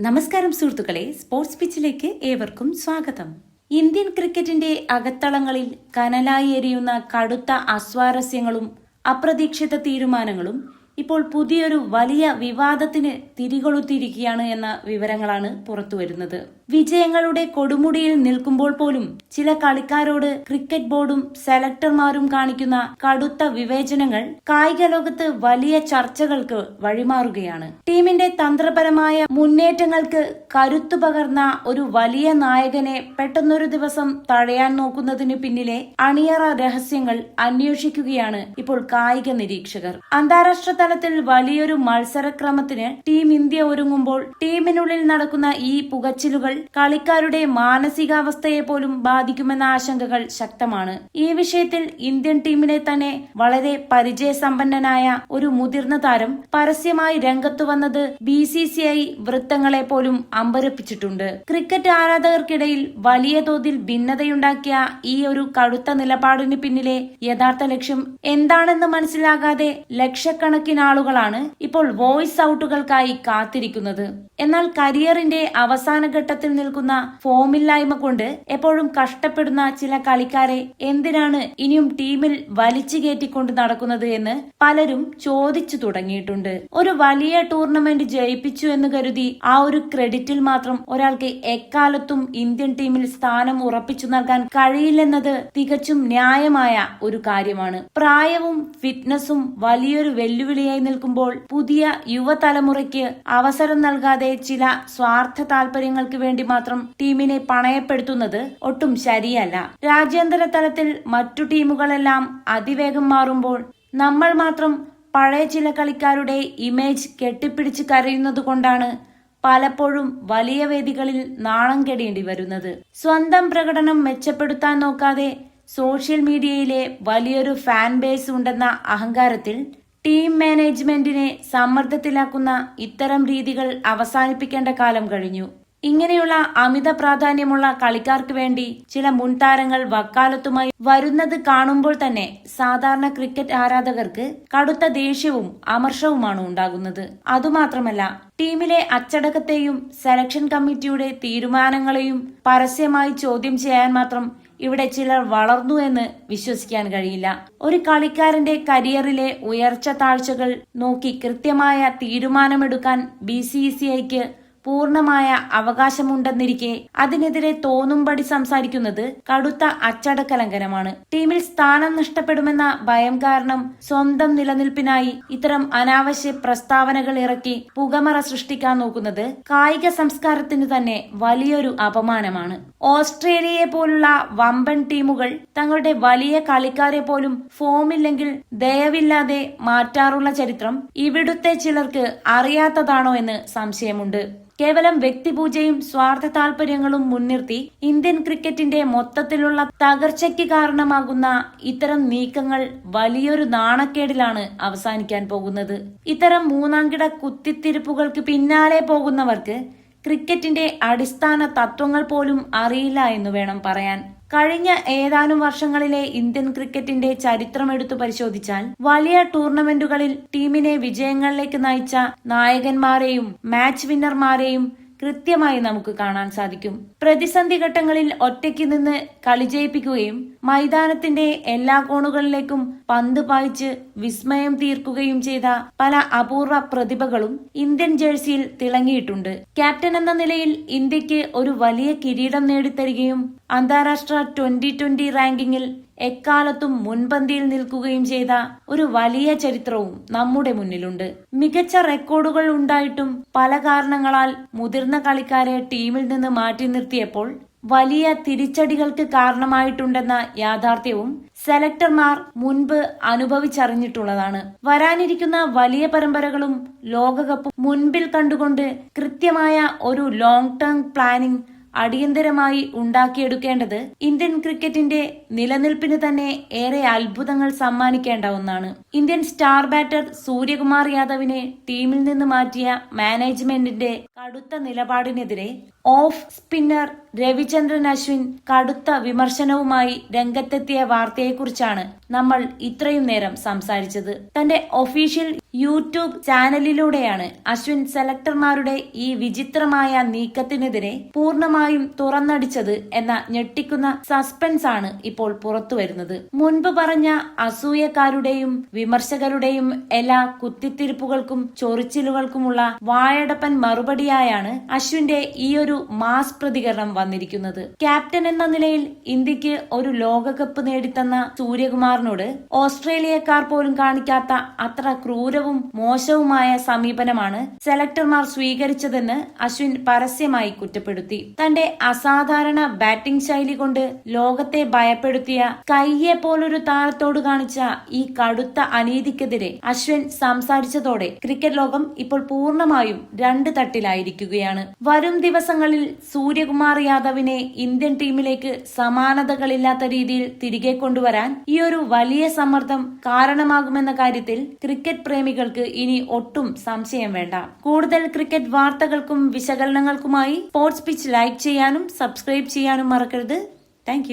നമസ്കാരം സുഹൃത്തുക്കളെ, സ്പോർട്സ് പിച്ചിലേക്ക് ഏവർക്കും സ്വാഗതം. ഇന്ത്യൻ ക്രിക്കറ്റിന്റെ അകത്തളങ്ങളിൽ കനലായി എരിയുന്ന കടുത്ത അസ്വാരസ്യങ്ങളും അപ്രതീക്ഷിത തീരുമാനങ്ങളും ഇപ്പോൾ പുതിയൊരു വലിയ വിവാദത്തിന് തിരികൊളുത്തിയിരിക്കുകയാണ് എന്ന വിവരങ്ങളാണ് പുറത്തുവരുന്നത്. വിജയങ്ങളുടെ കൊടുമുടിയിൽ നിൽക്കുമ്പോൾ പോലും ചില കളിക്കാരോട് ക്രിക്കറ്റ് ബോർഡും സെലക്ടർമാരും കാണിക്കുന്ന കടുത്ത വിവേചനങ്ങൾ കായിക ലോകത്ത് വലിയ ചർച്ചകൾക്ക് വഴിമാറുകയാണ്. ടീമിന്റെ തന്ത്രപരമായ മുന്നേറ്റങ്ങൾക്ക് കരുത്തു പകർന്ന ഒരു വലിയ നായകനെ പെട്ടെന്നൊരു ദിവസം തഴയാൻ നോക്കുന്നതിന് പിന്നിലെ അണിയറ രഹസ്യങ്ങൾ അന്വേഷിക്കുകയാണ് ഇപ്പോൾ കായിക നിരീക്ഷകർ. അന്താരാഷ്ട്ര തലത്തിൽ വലിയൊരു മത്സരക്രമത്തിന് ടീം ഇന്ത്യ ഒരുങ്ങുമ്പോൾ ടീമിനുള്ളിൽ നടക്കുന്ന ഈ പുകച്ചിലുകൾ കളിക്കാരുടെ മാനസികാവസ്ഥയെ പോലും ബാധിക്കുമെന്ന ആശങ്കകൾ ശക്തമാണ്. ഈ വിഷയത്തിൽ ഇന്ത്യൻ ടീമിലെ തന്നെ വളരെ പരിചയസമ്പന്നനായ ഒരു മുതിർന്ന താരം പരസ്യമായി രംഗത്തു വന്നത് BCCI വൃത്തങ്ങളെ പോലും അമ്പരപ്പിച്ചിട്ടുണ്ട്. ക്രിക്കറ്റ് ആരാധകർക്കിടയിൽ വലിയ തോതിൽ ഭിന്നതയുണ്ടാക്കിയ ഈ ഒരു കടുത്ത നിലപാടിന് പിന്നിലെ യഥാർത്ഥ ലക്ഷ്യം എന്താണെന്ന് മനസ്സിലാകാതെ ലക്ഷക്കണക്കിന് ആളുകളാണ് ഇപ്പോൾ വോയിസ് ഔട്ടുകൾക്കായി കാത്തിരിക്കുന്നത്. എന്നാൽ കരിയറിന്റെ അവസാന ഘട്ടത്തിൽ നിൽക്കുന്ന ഫോമില്ലായ്മ കൊണ്ട് എപ്പോഴും കഷ്ടപ്പെടുന്ന ചില കളിക്കാരെ എന്തിനാണ് ഇനിയും ടീമിൽ വലിച്ചു കയറ്റിക്കൊണ്ട് നടക്കുന്നത് എന്ന് പലരും ചോദിച്ചു തുടങ്ങിയിട്ടുണ്ട്. ഒരു വലിയ ടൂർണമെന്റ് ജയിപ്പിച്ചു എന്ന് കരുതി ആ ഒരു ക്രെഡിറ്റിൽ മാത്രം ഒരാൾക്ക് എക്കാലത്തും ഇന്ത്യൻ ടീമിൽ സ്ഥാനം ഉറപ്പിച്ചു നൽകാൻ കഴിയില്ലെന്നത് തികച്ചും ന്യായമായ ഒരു കാര്യമാണ്. പ്രായവും ഫിറ്റ്നസും വലിയൊരു വെല്ലുവിളിയായി നിൽക്കുമ്പോൾ പുതിയ യുവതലമുറയ്ക്ക് അവസരം നൽകാതെ ചില സ്വാർത്ഥ താല്പര്യങ്ങൾക്ക് വേണ്ടി മാത്രം ടീമിനെ പണയപ്പെടുത്തുന്നത് ഒട്ടും ശരിയല്ല. രാജ്യാന്തര തലത്തിൽ മറ്റു ടീമുകളെല്ലാം അതിവേഗം മാറുമ്പോൾ നമ്മൾ മാത്രം പഴയ ചില കളിക്കാരുടെ ഇമേജ് കെട്ടിപ്പിടിച്ച് കരയുന്നത് കൊണ്ടാണ് പലപ്പോഴും വലിയ വേദികളിൽ നാണം കെടേണ്ടി വരുന്നത്. സ്വന്തം പ്രകടനം മെച്ചപ്പെടുത്താൻ നോക്കാതെ സോഷ്യൽ മീഡിയയിലെ വലിയൊരു ഫാൻ ബേസ് ഉണ്ടെന്ന അഹങ്കാരത്തിൽ ടീം മാനേജ്മെന്റിനെ സമ്മർദ്ദത്തിലാക്കുന്ന ഇത്തരം രീതികൾ അവസാനിപ്പിക്കേണ്ട കാലം കഴിഞ്ഞു. ഇങ്ങനെയുള്ള അമിത പ്രാധാന്യമുള്ള കളിക്കാർക്ക് വേണ്ടി ചില മുൻതാരങ്ങൾ വക്കാലത്തുമായി വരുന്നത് കാണുമ്പോൾ തന്നെ സാധാരണ ക്രിക്കറ്റ് ആരാധകർക്ക് കടുത്ത ദേഷ്യവും അമർഷവുമാണ് ഉണ്ടാകുന്നത്. അതുമാത്രമല്ല, ടീമിലെ അച്ചടക്കത്തെയും സെലക്ഷൻ കമ്മിറ്റിയുടെ തീരുമാനങ്ങളെയും പരസ്യമായി ചോദ്യം ചെയ്യാൻ മാത്രം ഇവിടെ ചിലർ വളർന്നു എന്ന് വിശ്വസിക്കാൻ കഴിയില്ല. ഒരു കളിക്കാരന്റെ കരിയറിലെ ഉയർച്ച താഴ്ചകൾ നോക്കി കൃത്യമായ തീരുമാനമെടുക്കാൻ BCCIക്ക് പൂർണമായ അവകാശമുണ്ടെന്നിരിക്കെ അതിനെതിരെ തോന്നുംപടി സംസാരിക്കുന്നത് കടുത്ത അച്ചടക്ക ലംഘനമാണ്. ടീമിൽ സ്ഥാനം നഷ്ടപ്പെടുമെന്ന ഭയം കാരണം സ്വന്തം നിലനിൽപ്പിനായി ഇത്തരം അനാവശ്യ പ്രസ്താവനകൾ ഇറക്കി പുകമറ സൃഷ്ടിക്കാൻ നോക്കുന്നത് കായിക സംസ്കാരത്തിന് തന്നെ വലിയൊരു അപമാനമാണ്. ഓസ്ട്രേലിയയെ പോലുള്ള വമ്പൻ ടീമുകൾ തങ്ങളുടെ വലിയ കളിക്കാരെ പോലും ഫോമില്ലെങ്കിൽ ദയവില്ലാതെ മാറ്റാറുള്ള ചരിത്രം ഇവിടുത്തെ ചിലർക്ക് അറിയാത്തതാണോ എന്ന് സംശയമുണ്ട്. കേവലം വ്യക്തിപൂജയും സ്വാർത്ഥ താല്പര്യങ്ങളും മുൻനിർത്തി ഇന്ത്യൻ ക്രിക്കറ്റിന്റെ മൊത്തത്തിലുള്ള തകർച്ചയ്ക്ക് കാരണമാകുന്ന ഇത്തരം നീക്കങ്ങൾ വലിയൊരു നാണക്കേടിലാണ് അവസാനിക്കാൻ പോകുന്നത്. ഇത്തരം മൂന്നാംകിട കുത്തിത്തിരിപ്പുകൾക്ക് പിന്നാലെ പോകുന്നവർക്ക് ക്രിക്കറ്റിന്റെ അടിസ്ഥാന തത്വങ്ങൾ പോലും അറിയില്ല എന്ന് വേണം പറയാൻ. കഴിഞ്ഞ ഏതാനും വർഷങ്ങളിലെ ഇന്ത്യൻ ക്രിക്കറ്റിന്റെ ചരിത്രമെടുത്തു പരിശോധിച്ചാൽ വലിയ ടൂർണമെന്റുകളിൽ ടീമിനെ വിജയങ്ങളിലേക്ക് നയിച്ച നായകന്മാരെയും മാച്ച് വിന്നർമാരെയും കൃത്യമായി നമുക്ക് കാണാൻ സാധിക്കും. പ്രതിസന്ധി ഘട്ടങ്ങളിൽ ഒറ്റയ്ക്ക് നിന്ന് കളി ജയിപ്പിക്കുകയും മൈതാനത്തിന്റെ എല്ലാ കോണുകളിലേക്കും പന്ത് പായിച്ച് വിസ്മയം തീർക്കുകയും ചെയ്ത പല അപൂർവ പ്രതിഭകളും ഇന്ത്യൻ ജേഴ്സിയിൽ തിളങ്ങിയിട്ടുണ്ട്. ക്യാപ്റ്റൻ എന്ന നിലയിൽ ഇന്ത്യക്ക് ഒരു വലിയ കിരീടം നേടിത്തരികയും അന്താരാഷ്ട്ര T20 റാങ്കിങ്ങിൽ എക്കാലത്തും മുൻപന്തിയിൽ നിൽക്കുകയും ചെയ്ത ഒരു വലിയ ചരിത്രവും നമ്മുടെ മുന്നിലുണ്ട്. മികച്ച റെക്കോർഡുകൾ ഉണ്ടായിട്ടും പല കാരണങ്ങളാൽ മുതിർന്ന കളിക്കാരെ ടീമിൽ നിന്ന് മാറ്റി നിർത്തിയപ്പോൾ വലിയ തിരിച്ചടികൾക്ക് കാരണമായിട്ടുണ്ടെന്ന യാഥാർത്ഥ്യവും സെലക്ടർമാർ മുൻപ് അനുഭവിച്ചറിഞ്ഞിട്ടുള്ളതാണ്. വരാനിരിക്കുന്ന വലിയ പരമ്പരകളും ലോകകപ്പും മുൻപിൽ കണ്ടുകൊണ്ട് കൃത്യമായ ഒരു ലോങ് ടേം പ്ലാനിംഗ് അടിയന്തരമായി ഉണ്ടാക്കിയെടുക്കേണ്ടത് ഇന്ത്യൻ ക്രിക്കറ്റിന്റെ നിലനിൽപ്പിന് തന്നെ ഏറെ അത്ഭുതങ്ങൾ സമ്മാനിക്കേണ്ട ഒന്നാണ്. ഇന്ത്യൻ സ്റ്റാർ ബാറ്റർ സൂര്യകുമാർ യാദവിനെ ടീമിൽ നിന്ന് മാറ്റിയ മാനേജ്മെന്റിന്റെ കടുത്ത നിലപാടിനെതിരെ ഓഫ് സ്പിന്നർ രവിചന്ദ്രൻ അശ്വിൻ കടുത്ത വിമർശനവുമായി രംഗത്തെത്തിയ വാർത്തയെക്കുറിച്ചാണ് നമ്മൾ ഇത്രയും നേരം സംസാരിച്ചത്. തന്റെ ഒഫീഷ്യൽ യൂട്യൂബ് ചാനലിലൂടെയാണ് അശ്വിൻ സെലക്ടർമാരുടെ ഈ വിചിത്രമായ നീക്കത്തിനെതിരെ പൂർണ്ണമായും തുറന്നടിച്ചത് എന്ന ഞെട്ടിക്കുന്ന സസ്പെൻസ് ആണ് ഇപ്പോൾ പുറത്തുവരുന്നത്. മുൻപ് പറഞ്ഞ അസൂയക്കാരുടെയും വിമർശകരുടെയും എല്ലാ കുത്തിത്തിരിപ്പുകൾക്കും ചൊറിച്ചിലുകൾക്കുമുള്ള വായടപ്പൻ മറുപടിയായാണ് അശ്വിന്റെ ഈ ഒരു മാസ് പ്രതികരണം വന്നിരിക്കുന്നത്. ക്യാപ്റ്റൻ എന്ന നിലയിൽ ഇന്ത്യക്ക് ഒരു ലോകകപ്പ് നേടിത്തന്ന സൂര്യകുമാറിനോട് ഓസ്ട്രേലിയക്കാർ പോലും കാണിക്കാത്ത അത്ര ക്രൂരവും മോശവുമായ സമീപനമാണ് സെലക്ടർമാർ സ്വീകരിച്ചതെന്ന് അശ്വിൻ പരസ്യമായി കുറ്റപ്പെടുത്തി. തന്റെ അസാധാരണ ബാറ്റിംഗ് ശൈലി കൊണ്ട് ലോകത്തെ ഭയപ്പെടുത്തിയ കയ്യെ പോലൊരു താരത്തോട് കാണിച്ച ഈ കടുത്ത അനീതിക്കെതിരെ അശ്വിൻ സംസാരിച്ചതോടെ ക്രിക്കറ്റ് ലോകം ഇപ്പോൾ പൂർണ്ണമായും രണ്ട് തട്ടിലായിരിക്കുകയാണ്. വരും ദിവസങ്ങളിൽ സൂര്യകുമാർ യാദവിനെ ഇന്ത്യൻ ടീമിലേക്ക് സമാനതകളില്ലാത്ത രീതിയിൽ തിരികെ കൊണ്ടുവരാൻ ഈ ഒരു വലിയ സമ്മർദ്ദം കാരണമാകുമെന്ന കാര്യത്തിൽ ക്രിക്കറ്റ് പ്രേമികൾക്ക് ഇനി ഒട്ടും സംശയം വേണ്ട. കൂടുതൽ ക്രിക്കറ്റ് വാർത്തകൾക്കും വിശകലനങ്ങൾക്കുമായി സ്പോർട്സ് പിച്ച് ലൈക്ക് ചെയ്യാനും സബ്സ്ക്രൈബ് ചെയ്യാനും മറക്കരുത്. താങ്ക്